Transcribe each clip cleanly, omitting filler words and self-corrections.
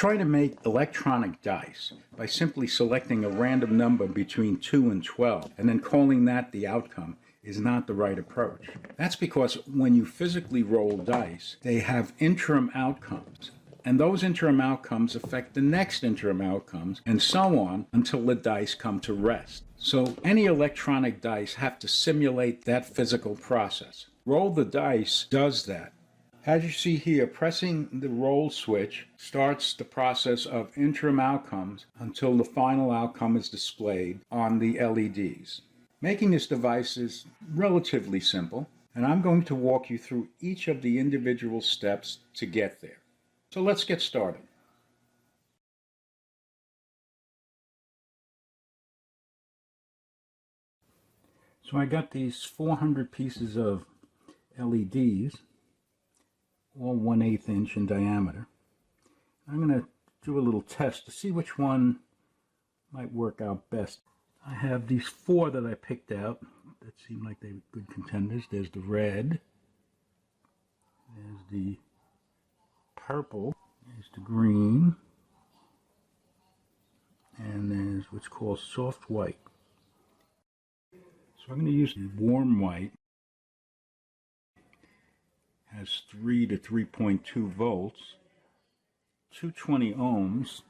try to make electronic dice by simply selecting a random number between 2 and 12 and then calling that the outcome is not the right approach. That's because when you physically roll dice, they have interim outcomes. And those interim outcomes affect the next interim outcomes, and so on until the dice come to rest. So any electronic dice have to simulate that physical process. Roll the dice does that. As you see here, pressing the roll switch starts the process of interim outcomes until the final outcome is displayed on the LEDs. Making this device is relatively simple, and I'm going to walk you through each of the individual steps to get there. So let's get started. So I got these 400 pieces of LEDs, all 1/8 inch in diameter. I'm going to do a little test to see which one might work out best. I have these 4 that I picked out that seem like they were good contenders. There's the red, there's the purple, there's the green, and there's what's called soft white. So I'm going to use the warm white. It has 3 to 3.2 volts, 220 ohms.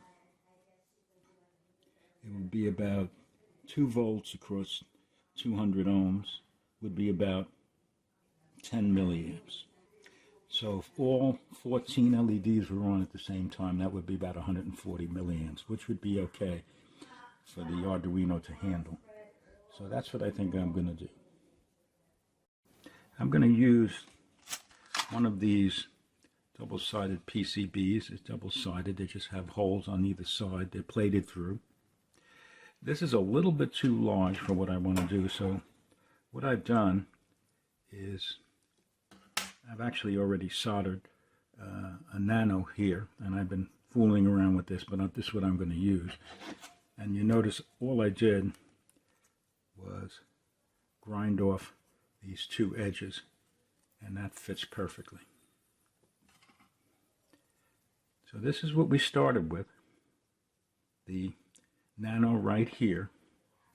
It would be about 2 volts across 200 ohms, would be about 10 milliamps. So if all 14 LEDs were on at the same time, that would be about 140 milliamps, which would be okay for the Arduino to handle. So that's what I think I'm going to do. I'm going to use one of these double-sided PCBs. It's double-sided. They just have holes on either side. They're plated through. This is a little bit too large for what I want to do, so what I've done is I've actually already soldered a nano here, and I've been fooling around with this, but this is what I'm going to use. And you notice all I did was grind off these 2 edges, and that fits perfectly. So this is what we started with, the nano right here.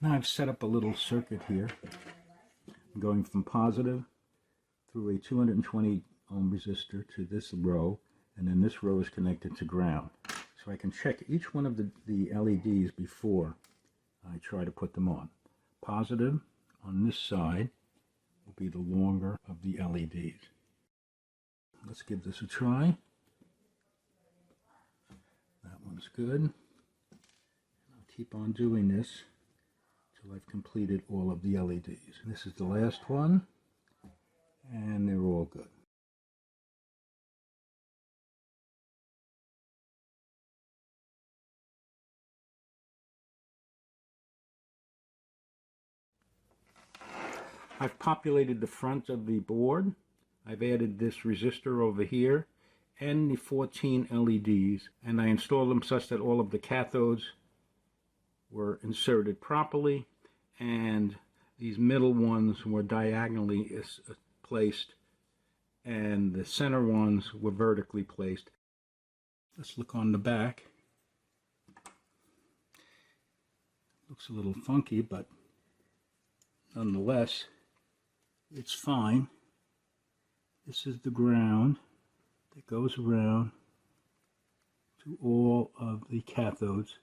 Now I've set up a little circuit here. I'm going from positive through a 220 ohm resistor to this row, and then this row is connected to ground. So I can check each one of the LEDs before I try to put them on. Positive on this side will be the longer of the LEDs. Let's give this a try. That one's good. I'll keep on doing this until I've completed all of the LEDs. This is the last one, and they're all good. I've populated the front of the board. I've added this resistor over here and the 14 LEDs, and I installed them such that all of the cathodes were inserted properly, and these middle ones were diagonally placed, and the center ones were vertically placed. Let's look on the back. Looks a little funky, but nonetheless, it's fine. This is the ground that goes around to all of the cathodes,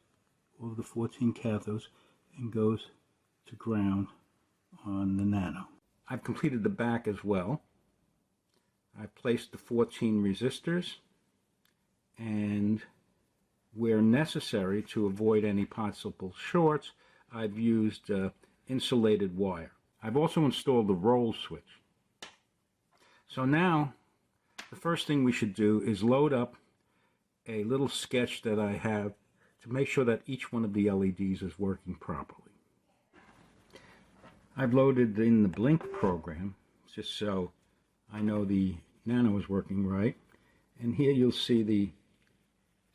all of the 14 cathodes, and goes to ground on the nano. I've completed the back as well. I've placed the 14 resistors, and where necessary to avoid any possible shorts, I've used insulated wire. I've also installed the roll switch. So now, the first thing we should do is load up a little sketch that I have to make sure that each one of the LEDs is working properly. I've loaded in the blink program, just so I know the nano is working right. And here you'll see the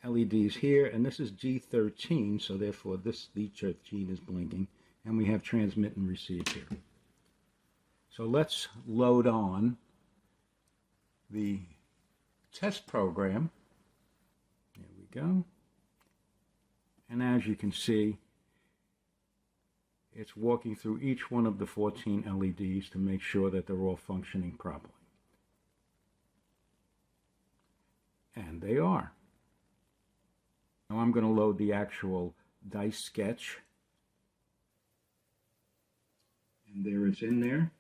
LEDs here, and this is G13, so therefore this G13 is blinking, and we have transmit and receive here. So let's load on the test program. There we go. And as you can see, it's walking through each one of the 14 LEDs to make sure that they're all functioning properly. And they are. Now I'm going to load the actual dice sketch. And there it's in there.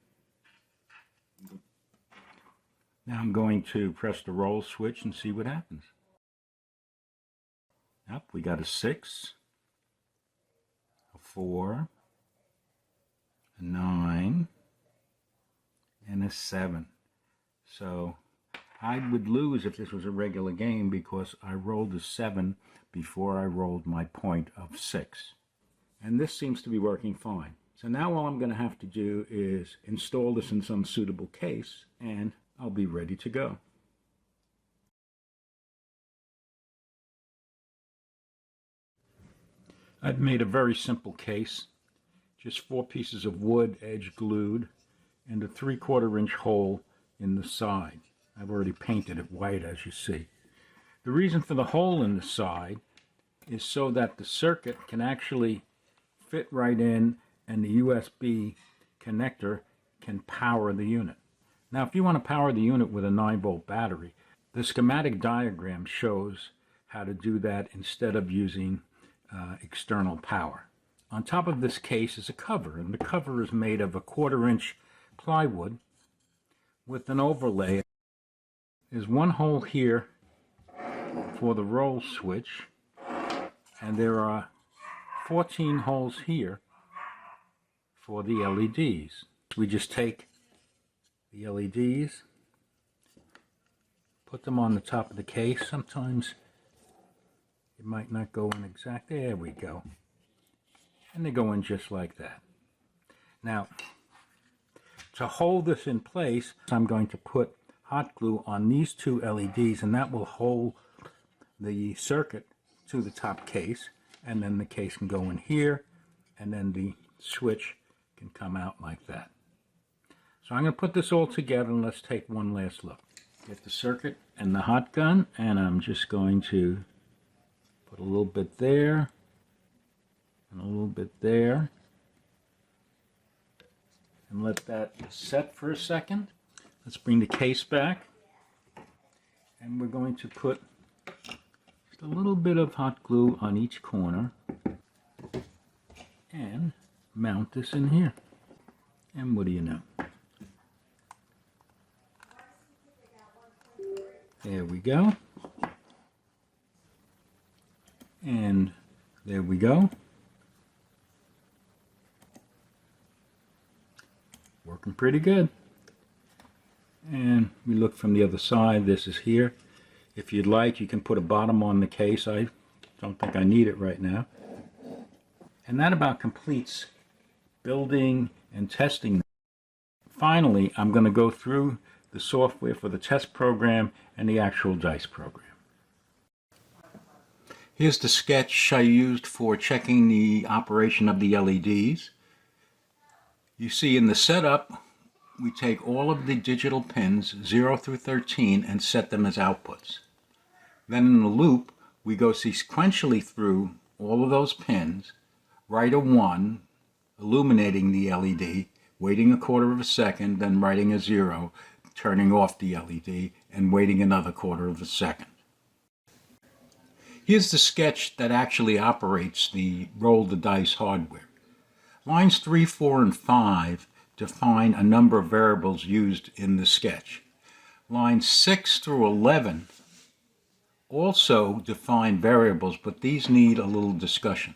Now I'm going to press the roll switch and see what happens. Yep, we got a 6, a 4, a 9, and a 7. So I would lose if this was a regular game because I rolled a 7 before I rolled my point of 6. And this seems to be working fine. So now all I'm going to have to do is install this in some suitable case and I'll be ready to go. I've made a very simple case, just 4 pieces of wood edge glued and a 3/4 inch hole in the side. I've already painted it white, as you see. The reason for the hole in the side is so that the circuit can actually fit right in and the USB connector can power the unit. Now if you want to power the unit with a 9-volt battery, the schematic diagram shows how to do that instead of using external power. On top of this case is a cover, and the cover is made of a 1/4 inch plywood with an overlay. There's one hole here for the roll switch, and there are 14 holes here for the LEDs. We just take the LEDs, put them on the top of the case. Sometimes it might not go in exactly. There we go. And they go in just like that. Now, to hold this in place, I'm going to put hot glue on these 2 LEDs, and that will hold the circuit to the top case, and then the case can go in here, and then the switch can come out like that. So I'm going to put this all together, and let's take one last look. Get the circuit and the hot gun, and I'm just going to put a little bit there, and a little bit there, and let that set for a second. Let's bring the case back, and we're going to put just a little bit of hot glue on each corner and mount this in here. And what do you know? There we go. And there we go. Working pretty good. And we look from the other side. This is here. If you'd like, you can put a bottom on the case. I don't think I need it right now. And that about completes building and testing. Finally, I'm going to go through the software for the test program and the actual dice program. Here's the sketch I used for checking the operation of the LEDs. You see in the setup, we take all of the digital pins 0 through 13 and set them as outputs. Then in the loop, we go sequentially through all of those pins, write a 1, illuminating the LED, waiting a 1/4 second, then writing a 0, turning off the LED, and waiting another 1/4 second. Here's the sketch that actually operates the roll the dice hardware. Lines 3, 4, and 5 define a number of variables used in the sketch. Lines 6 through 11 also define variables, but these need a little discussion.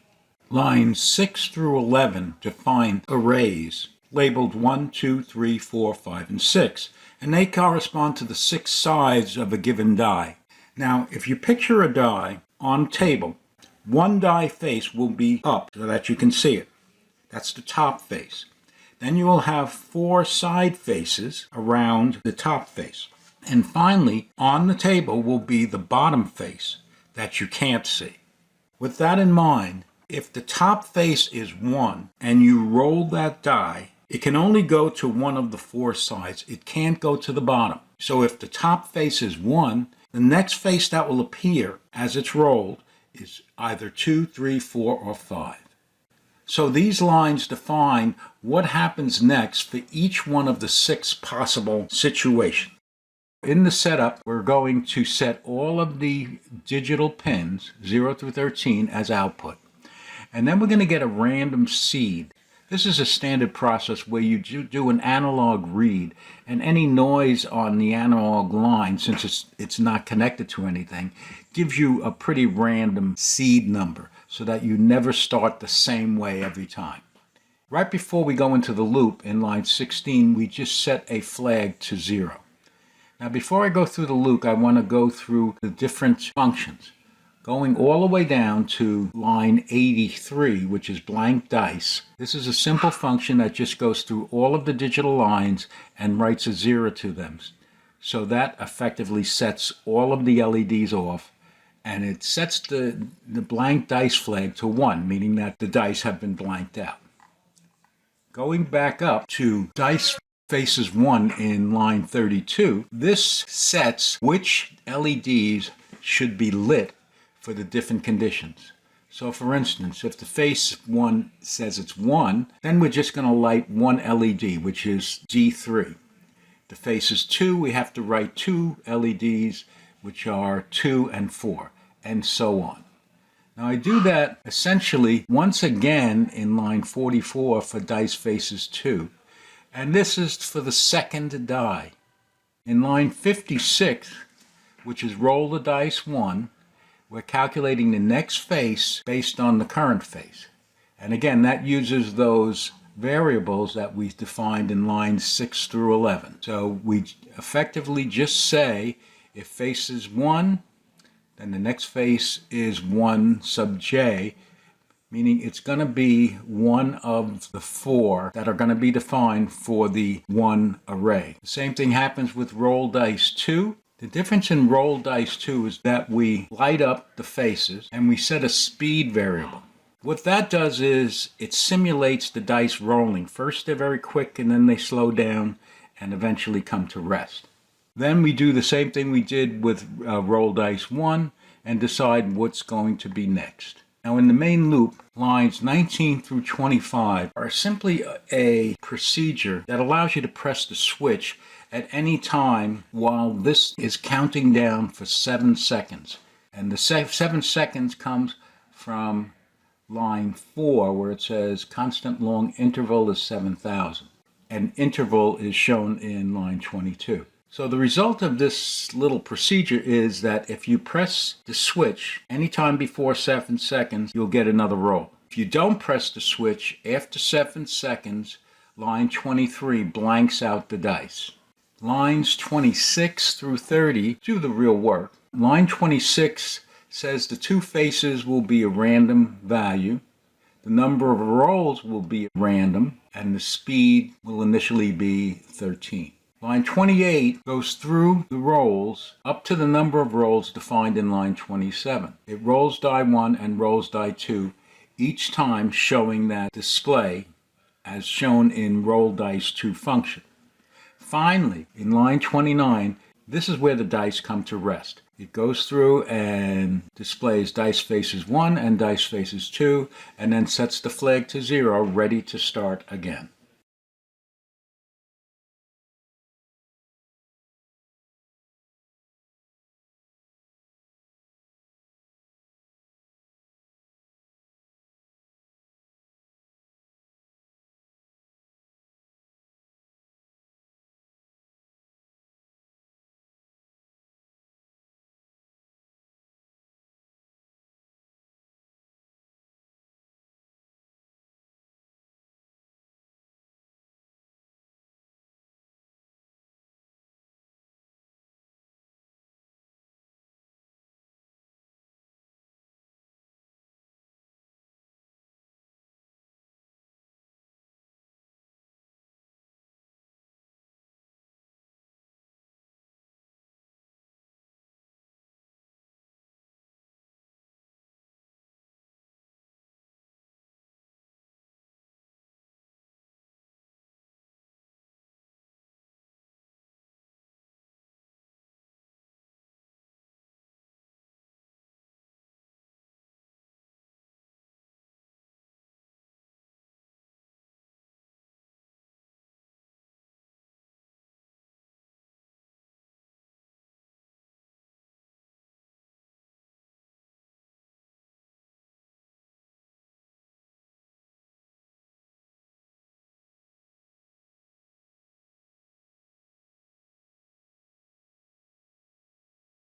Lines 6 through 11 define arrays labeled 1, 2, 3, 4, 5, and 6, and they correspond to the 6 sides of a given die. Now, if you picture a die on a table, one die face will be up so that you can see it. That's the top face. Then you will have 4 side faces around the top face. And finally, on the table will be the bottom face that you can't see. With that in mind, if the top face is 1 and you roll that die, it can only go to one of the 4 sides. It can't go to the bottom. So if the top face is 1, The next face that will appear as it's rolled is either 2, 3, 4, or 5. So these lines define what happens next for each one of the 6 possible situations. In the setup, we're going to set all of the digital pins, 0 through 13, as output. And then we're going to get a random seed. This is a standard process where you do an analog read, and any noise on the analog line, since it's not connected to anything, gives you a pretty random seed number so that you never start the same way every time. Right before we go into the loop in line 16, we just set a flag to 0. Now before I go through the loop, I want to go through the different functions. Going all the way down to line 83, which is blank dice. This is a simple function that just goes through all of the digital lines and writes a 0 to them. So that effectively sets all of the LEDs off, and it sets the blank dice flag to 1, meaning that the dice have been blanked out. Going back up to dice faces 1 in line 32, this sets which LEDs should be lit for the different conditions. So for instance, if the face 1 says it's 1, then we're just going to light one LED, which is G3. The faces 2, we have to write 2 LEDs, which are 2 and 4, and so on. Now I do that essentially once again in line 44 for dice faces 2, and this is for the second die. In line 56, which is roll the dice 1, we're calculating the next face based on the current face. And again, that uses those variables that we defined in lines 6 through 11. So we effectively just say if face is 1, then the next face is 1 sub j, meaning it's going to be one of the 4 that are going to be defined for the 1 array. The same thing happens with roll dice 2. The difference in roll dice 2 is that we light up the faces and we set a speed variable. What that does is it simulates the dice rolling. First they're very quick and then they slow down and eventually come to rest. Then we do the same thing we did with roll dice 1 and decide what's going to be next. Now in the main loop, lines 19 through 25 are simply a procedure that allows you to press the switch at any time while this is counting down for 7 seconds. And the 7 seconds comes from line 4 where it says constant long interval is 7,000. And interval is shown in line 22. So the result of this little procedure is that if you press the switch anytime before 7 seconds, you'll get another roll. If you don't press the switch after 7 seconds, line 23 blanks out the dice. Lines 26 through 30 do the real work. Line 26 says the 2 faces will be a random value, the number of rolls will be random, and the speed will initially be 13. Line 28 goes through the rolls up to the number of rolls defined in line 27. It rolls die 1 and rolls die 2, each time showing that display as shown in roll dice 2 function. Finally, in line 29, this is where the dice come to rest. It goes through and displays dice faces 1 and dice faces 2, and then sets the flag to 0, ready to start again.